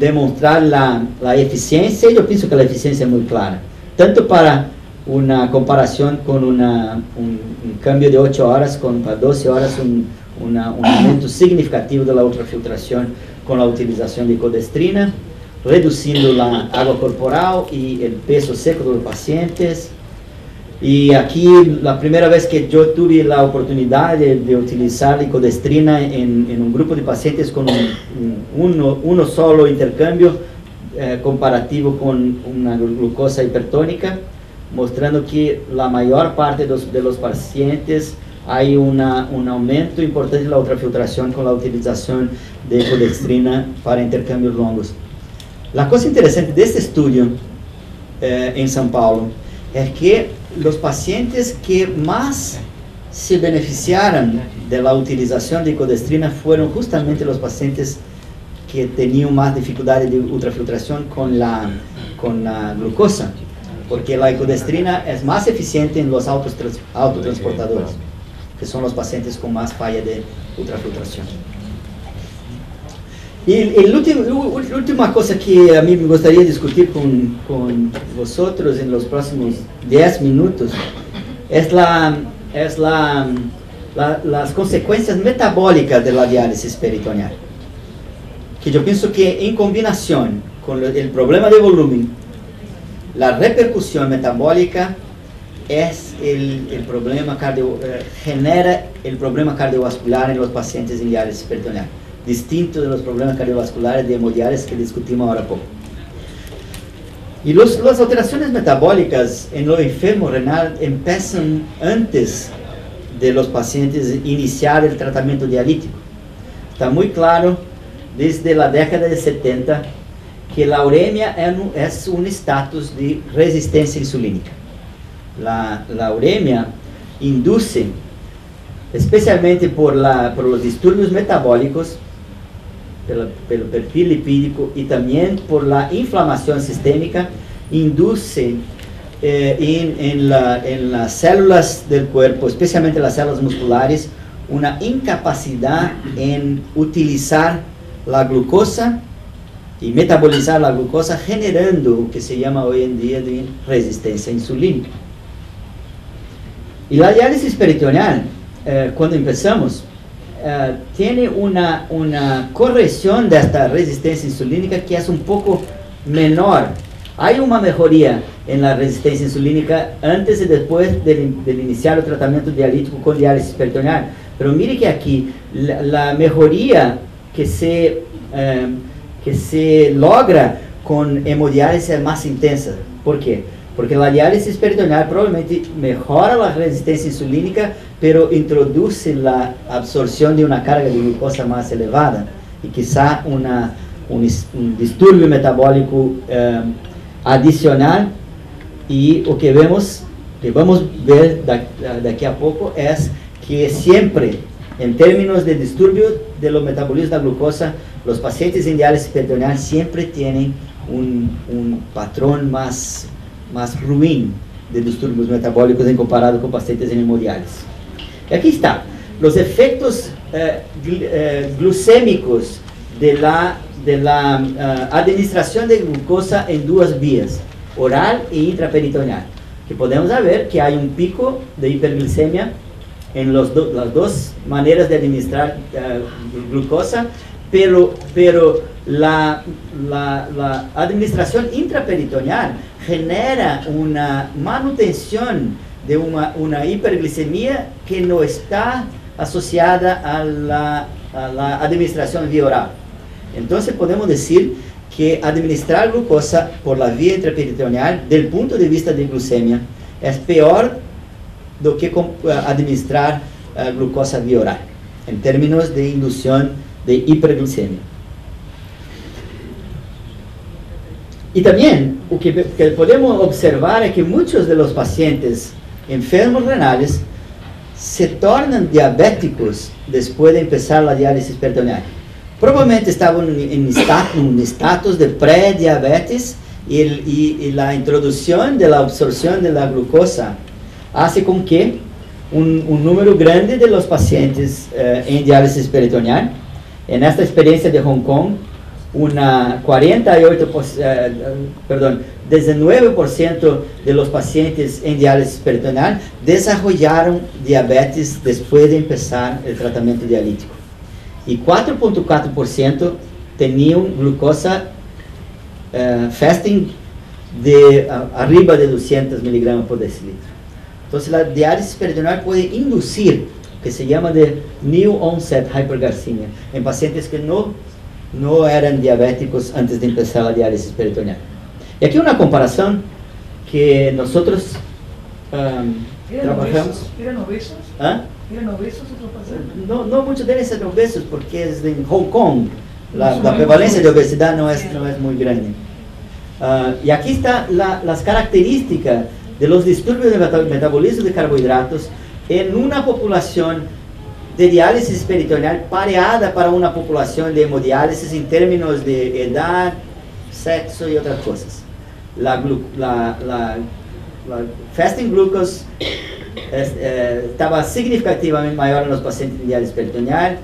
demostrar la eficiencia. Yo pienso que la eficiencia es muy clara, tanto para una comparación con un cambio de 8 horas para 12 horas, un aumento significativo de la ultrafiltración con la utilización de icodestrina, reduciendo la agua corporal y el peso seco de los pacientes. Y aquí la primera vez que yo tuve la oportunidad de utilizar la icodestrina en un grupo de pacientes con uno solo intercambio comparativo con una glucosa hipertónica, mostrando que la mayor parte de los pacientes hay un aumento importante de la ultrafiltración con la utilización de icodestrina para intercambios longos. La cosa interesante de este estudio en São Paulo es que los pacientes que más se beneficiaron de la utilización de icodestrina fueron justamente los pacientes que tenían más dificultades de ultrafiltración con la glucosa, porque la ecodestrina es más eficiente en los autotransportadores, que son los pacientes con más falla de ultrafiltración. Y la última cosa que a mí me gustaría discutir con vosotros en los próximos 10 minutos es las consecuencias metabólicas de la diálisis peritoneal, que yo pienso que en combinación con el problema de volumen, la repercusión metabólica es el problema genera el problema cardiovascular en los pacientes en diálisis peritoneal, distinto de los problemas cardiovasculares de hemodiálisis que discutimos ahora poco. Y las alteraciones metabólicas en lo enfermo renal empiezan antes de los pacientes iniciar el tratamiento dialítico. Está muy claro desde la década de 70 que la uremia es un estatus de resistencia insulínica. La uremia induce, especialmente por los disturbios metabólicos, pelo perfil lipídico y también por la inflamación sistémica, induce en las células del cuerpo, especialmente las células musculares, una incapacidad en utilizar la glucosa y metabolizar la glucosa, generando lo que se llama hoy en día de resistencia insulínica. Y la diálisis peritoneal, cuando empezamos, tiene una corrección de esta resistencia insulínica que es un poco menor. Hay una mejoría en la resistencia insulínica antes y después del iniciar el tratamiento dialítico con diálisis peritoneal. Pero mire que aquí la mejoría que se logra con hemodiálisis es más intensa. ¿Por qué? Porque la diálisis peritoneal probablemente mejora la resistencia insulínica, pero introduce la absorción de una carga de glucosa más elevada y quizá un disturbio metabólico adicional. Y lo que vamos a ver de aquí a poco es que siempre, en términos de disturbio de los metabolismos de la glucosa, los pacientes en diálisis peritoneal siempre tienen un patrón más ruin de disturbios metabólicos en comparado con pacientes en hemodiálisis. Aquí está, los efectos glucémicos de la administración de glucosa en dos vías, oral e intraperitoneal, que podemos ver que hay un pico de hiperglicemia en las dos maneras de administrar glucosa, pero la administración intraperitoneal genera una manutención de una hiperglicemia que no está asociada a la administración vía oral. Entonces podemos decir que administrar glucosa por la vía intraperitoneal, del punto de vista de glucemia, es peor do que administrar glucosa vía oral, en términos de inducción de hiperglicemia. Y también, lo que podemos observar es que muchos de los pacientes enfermos renales se tornan diabéticos después de empezar la diálisis peritoneal. Probablemente estaban en un estatus de prediabetes y la introducción de la absorción de la glucosa hace con que un número grande de los pacientes en diálisis peritoneal, en esta experiencia de Hong Kong, 19% de los pacientes en diálisis peritoneal desarrollaron diabetes después de empezar el tratamiento dialítico. Y 4.4% tenían glucosa fasting de arriba de 200 miligramos por decilitro. Entonces la diálisis peritoneal puede inducir, que se llama de new onset hyperglycemia, en pacientes que no eran diabéticos antes de empezar la diálisis peritoneal. Y aquí una comparación que nosotros trabajamos. ¿Eran obesos? ¿Ah? ¿Eran obesos otros pacientes? No muchos deben ser obesos porque es en Hong Kong. La prevalencia de obesidad no es muy grande. Y aquí están las características de los disturbios de metabolismo de carbohidratos en una población de diálisis peritoneal pareada para una población de hemodiálisis en términos de edad, sexo y otras cosas. La fasting glucose estaba significativamente mayor en los pacientes de diálisis peritoneal.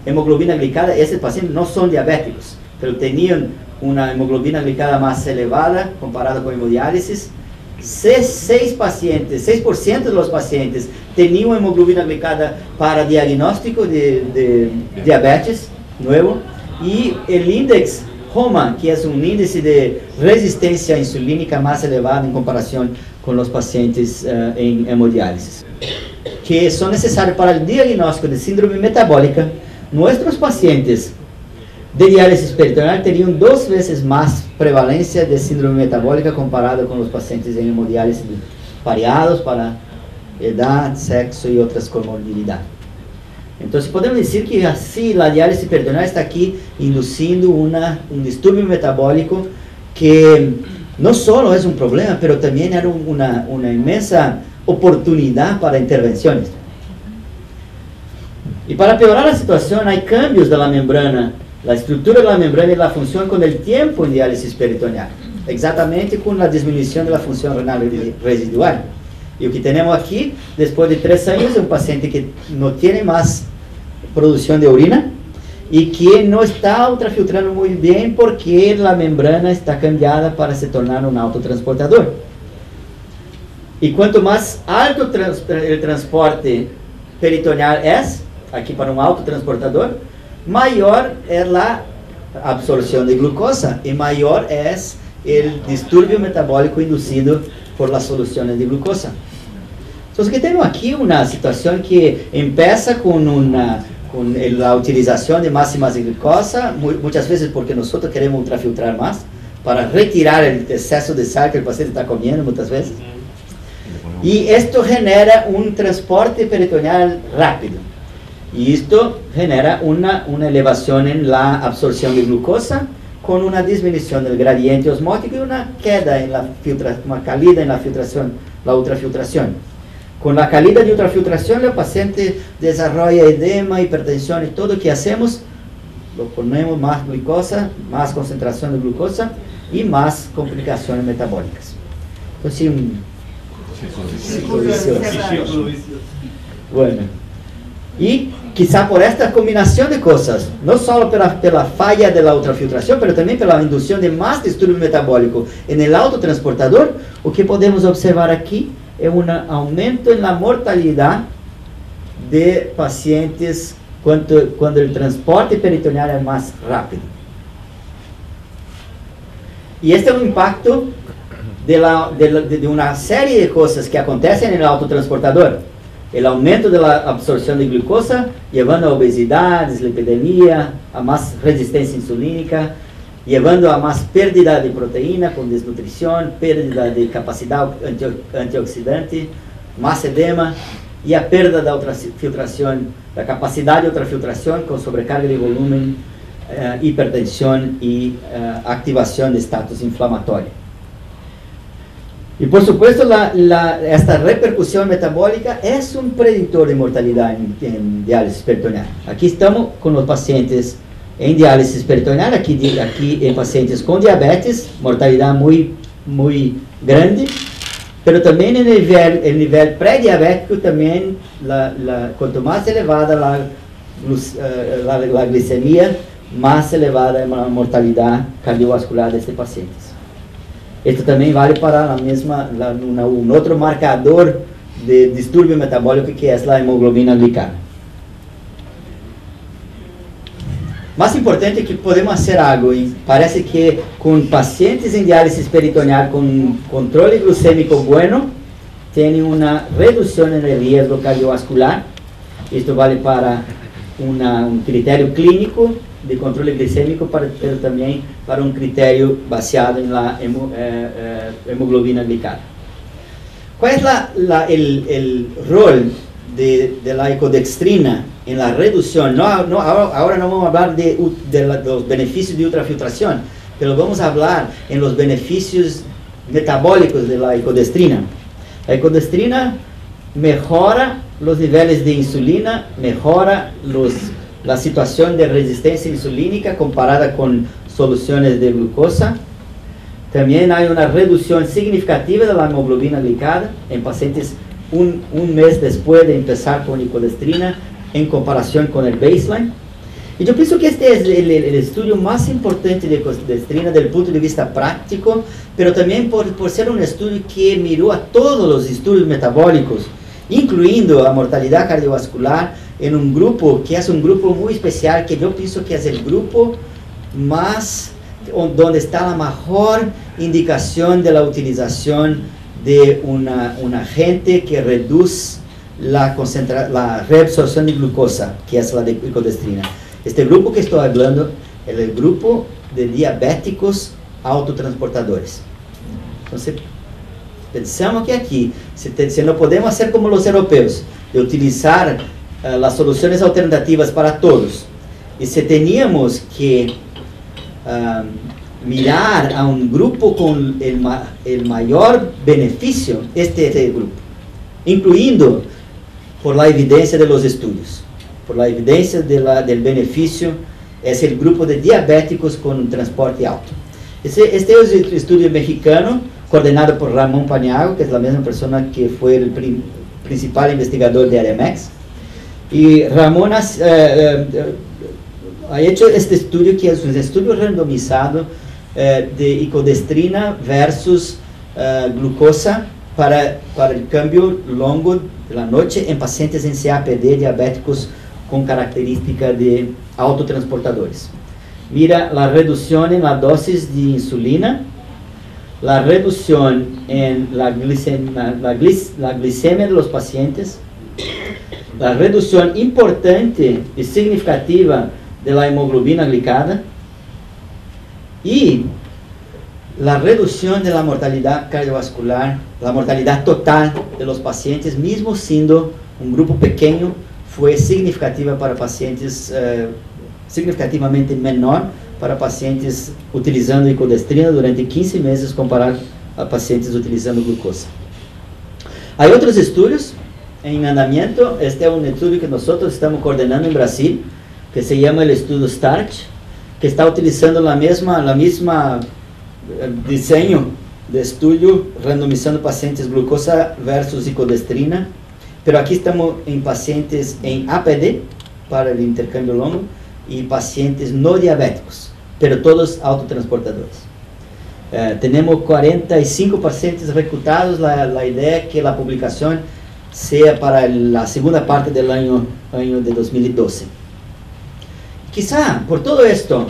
Hemoglobina glicada, estos pacientes no son diabéticos, pero tenían una hemoglobina glicada más elevada comparada con hemodiálisis. 6% de los pacientes tenían hemoglobina glicada para diagnóstico de diabetes nuevo, y el índice HOMA, que es un índice de resistencia insulínica más elevado en comparación con los pacientes en hemodiálisis, que son necesarios para el diagnóstico de síndrome metabólica. Nuestros pacientes de diálisis peritoneal tenían 2 veces más prevalencia de síndrome metabólica comparado con los pacientes en hemodiálisis pareados para edad, sexo y otras comorbilidades. Entonces podemos decir que así la diálisis peritoneal está aquí induciendo un disturbio metabólico que no solo es un problema, pero también era una inmensa oportunidad para intervenciones. Y para empeorar la situación hay cambios de la membrana, la estructura de la membrana y la función con el tiempo en diálisis peritoneal, exactamente con la disminución de la función renal residual. Y lo que tenemos aquí, después de 3 años, es un paciente que no tiene más producción de orina y que no está ultrafiltrando muy bien porque la membrana está cambiada para se tornar un autotransportador. Y cuanto más alto el transporte peritoneal es, aquí para un autotransportador, mayor es la absorción de glucosa y mayor es el disturbio metabólico inducido por las soluciones de glucosa. Entonces, que tenemos aquí una situación que empieza con la utilización de máximas de glucosa, muchas veces porque nosotros queremos ultrafiltrar más, para retirar el exceso de sal que el paciente está comiendo muchas veces. Y esto genera un transporte peritoneal rápido. Y esto genera una elevación en la absorción de glucosa, con una disminución del gradiente osmótico y una queda en la filtración, una caída en la filtración, la ultrafiltración. Con la caída de ultrafiltración, el paciente desarrolla edema, hipertensión y todo lo que hacemos, lo ponemos más glucosa, más concentración de glucosa y más complicaciones metabólicas. Entonces, un ciclo vicioso. Bueno, y quizá por esta combinación de cosas, no solo pela falla de la ultrafiltración, pero también por la inducción de más disturbio metabólico en el autotransportador, lo que podemos observar aquí es un aumento en la mortalidad de pacientes cuando el transporte peritoneal es más rápido. Y este es un impacto de una serie de cosas que acontecen en el autotransportador. El aumento de la absorción de glucosa, llevando a obesidad, dislipidemia, a más resistencia insulínica, llevando a más pérdida de proteína con desnutrición, pérdida de capacidad antioxidante, más edema y a pérdida de ultrafiltración, la capacidad de ultrafiltración con sobrecarga de volumen, hipertensión y activación de estatus inflamatorio. Y por supuesto, esta repercusión metabólica es un predictor de mortalidad en diálisis peritoneal. Aquí estamos con los pacientes en diálisis peritoneal, aquí en pacientes con diabetes, mortalidad muy grande, pero también en el nivel prediabético, también cuanto más elevada la glicemia, más elevada es la mortalidad cardiovascular de estos pacientes. Esto también vale para un otro marcador de disturbio metabólico que es la hemoglobina glicada. Más importante que podemos hacer algo, y parece que con pacientes en diálisis peritoneal con control glucémico bueno, tienen una reducción en el riesgo cardiovascular. Esto vale para un criterio clínico de control glicémico, pero también para un criterio basado en la hemoglobina glicada. ¿Cuál es el rol de la ecodextrina en la reducción? Ahora no vamos a hablar de los beneficios de ultrafiltración, pero vamos a hablar en los beneficios metabólicos de la ecodextrina. La ecodextrina mejora los niveles de insulina, mejora la situación de resistencia insulínica comparada con soluciones de glucosa. También hay una reducción significativa de la hemoglobina glicada en pacientes un mes después de empezar con icodestrina en comparación con el baseline. Y yo pienso que este es el estudio más importante de icodestrina desde el punto de vista práctico, pero también por ser un estudio que miró a todos los estudios metabólicos, incluyendo la mortalidad cardiovascular, en un grupo que es un grupo muy especial, que yo pienso que es el grupo más, donde está la mejor indicación de la utilización de un agente que reduce la reabsorción de glucosa, que es la de icodestrina. Este grupo que estoy hablando es el grupo de diabéticos autotransportadores. Entonces, pensamos que aquí, si no podemos hacer como los europeos, de utilizar las soluciones alternativas para todos, y si teníamos que mirar a un grupo con el mayor beneficio, este es el grupo, incluyendo por la evidencia de los estudios, por la evidencia del beneficio, es el grupo de diabéticos con un transporte alto. Este es el estudio mexicano, coordenado por Ramón Paniagua, que es la misma persona que fue el principal investigador de ADMX. Y Ramón ha hecho este estudio, que es un estudio randomizado de icodestrina versus glucosa para el cambio longo de la noche en pacientes en CAPD diabéticos con característica de autotransportadores. Mira la reducción en la dosis de insulina, la reducción en la glicemia de los pacientes, la reducción importante y significativa de la hemoglobina glicada y la reducción de la mortalidad cardiovascular, la mortalidad total de los pacientes, mismo siendo un grupo pequeño, fue significativa para pacientes, significativamente menor para pacientes utilizando icodestrina durante 15 meses comparado a pacientes utilizando glucosa. Hay otros estudios en andamiento. Este es un estudio que nosotros estamos coordinando en Brasil, que se llama el estudio START, que está utilizando la misma diseño de estudio, randomizando pacientes glucosa versus icodestrina, pero aquí estamos en pacientes en APD, para el intercambio longo, y pacientes no diabéticos, pero todos autotransportadores. Tenemos 45 pacientes reclutados. La idea es que la publicación sea para la segunda parte del año de 2012. Quizá por todo esto,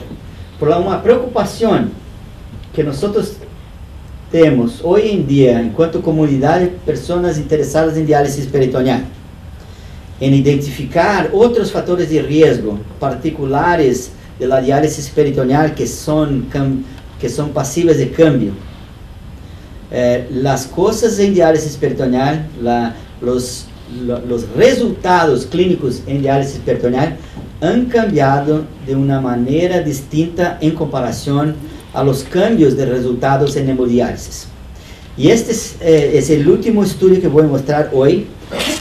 por una preocupación que nosotros tenemos hoy en día en cuanto a comunidad de personas interesadas en diálisis peritoneal, en identificar otros factores de riesgo particulares de la diálisis peritoneal que son pasíveis de cambio. Las cosas en diálisis peritoneal, los resultados clínicos en diálisis peritoneal han cambiado de una manera distinta en comparación a los cambios de resultados en hemodiálisis. Y este es el último estudio que voy a mostrar hoy,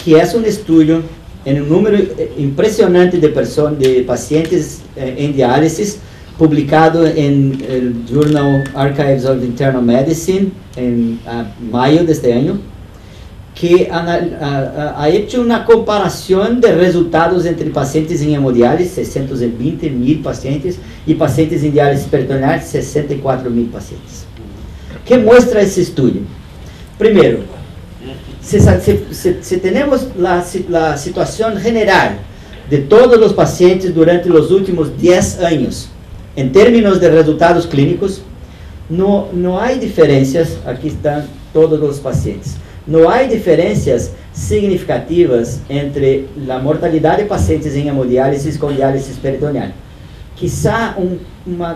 que es un estudio en un número impresionante de pacientes en diálisis, publicado en el Journal Archives of Internal Medicine en mayo de este año, que ha hecho una comparación de resultados entre pacientes en hemodiálisis, 620.000 pacientes, y pacientes en diálisis peritoneal, 64.000 pacientes. ¿Qué muestra ese estudio? Primero, si tenemos la situación general de todos los pacientes durante los últimos 10 años, en términos de resultados clínicos, no hay diferencias. Aquí están todos los pacientes. No hay diferencias significativas entre la mortalidad de pacientes en hemodiálisis con diálisis peritoneal. Quizá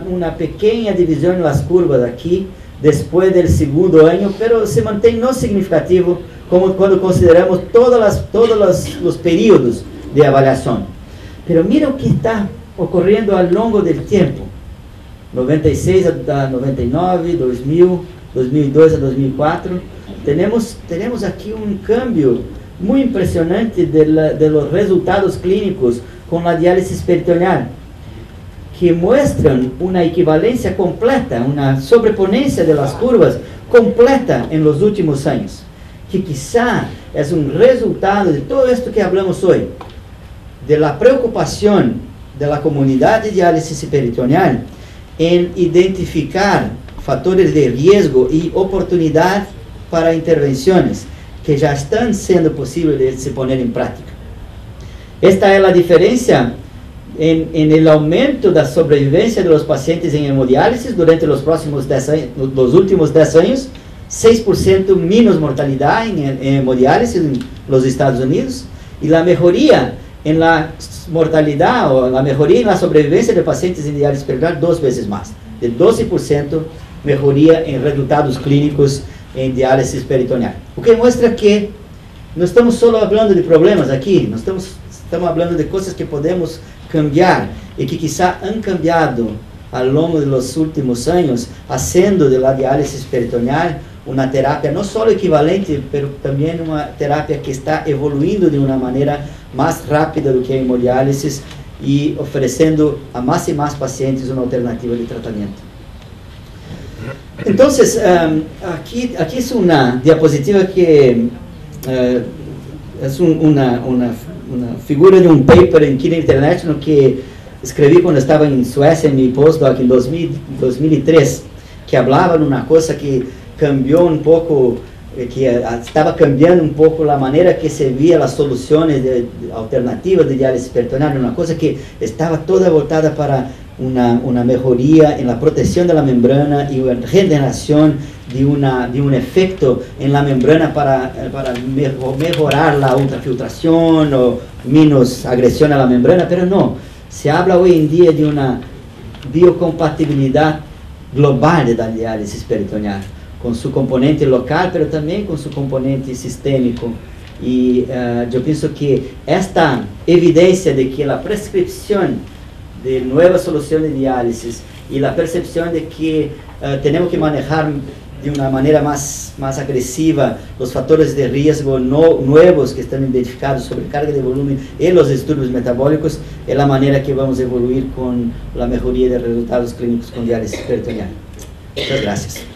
una pequeña división en las curvas aquí, después del segundo año, pero se mantiene no significativo como cuando consideramos todos los periodos de avaliación. Pero mira lo que está ocurriendo a lo largo del tiempo. 96 a 99, 2000, 2002 a 2004. Tenemos aquí un cambio muy impresionante de los resultados clínicos con la diálisis peritoneal, que muestran una equivalencia completa, una sobreponencia de las curvas completa en los últimos años, que quizá es un resultado de todo esto que hablamos hoy, de la preocupación de la comunidad de diálisis peritoneal en identificar fatores de riesgo y oportunidad para intervenciones que ya están siendo posibles de se poner en práctica. Esta es la diferencia en el aumento de la sobrevivencia de los pacientes en hemodiálisis durante los últimos 10 años, 6% menos mortalidad en hemodiálisis en los Estados Unidos, y la mejoría en la mortalidad o la mejoría en la sobrevivencia de pacientes en diálisis peritoneal 2 veces más, de 12% mejoría en resultados clínicos en diálisis peritoneal. O que muestra que no estamos solo hablando de problemas aquí, no estamos hablando de cosas que podemos cambiar y que quizá han cambiado a lo largo de los últimos años, haciendo de la diálisis peritoneal una terapia no solo equivalente, pero también una terapia que está evoluindo de una manera más rápida do que a hemodiálisis y ofreciendo a más y más pacientes una alternativa de tratamiento. Entonces, aquí es una diapositiva que es una figura de un paper en Kidney International que escrevi quando estava em Suécia, em mi postdoc em 2003, que hablaba de uma coisa que cambiou um pouco, que estava cambiando um pouco a maneira que se via as soluções alternativas de diálise peritoneal, uma coisa que estava toda voltada para uma melhoria na proteção da membrana e a regeneração de um efeito na membrana para melhorar a ultrafiltração ou menos agressão à membrana, mas não. Se habla hoje em dia de uma biocompatibilidade global da diálise peritoneal, com seu componente local, mas também com seu componente sistêmico. E eu penso que esta evidência de que a prescrição de novas soluções de diálise e a percepção de que temos que manejar de uma maneira mais agressiva os fatores de risco novos que estão identificados, sobrecarga de volume e os distúrbios metabólicos, é a maneira que vamos evoluir com a melhoria de resultados clínicos com diálise peritoneal. Muchas gracias.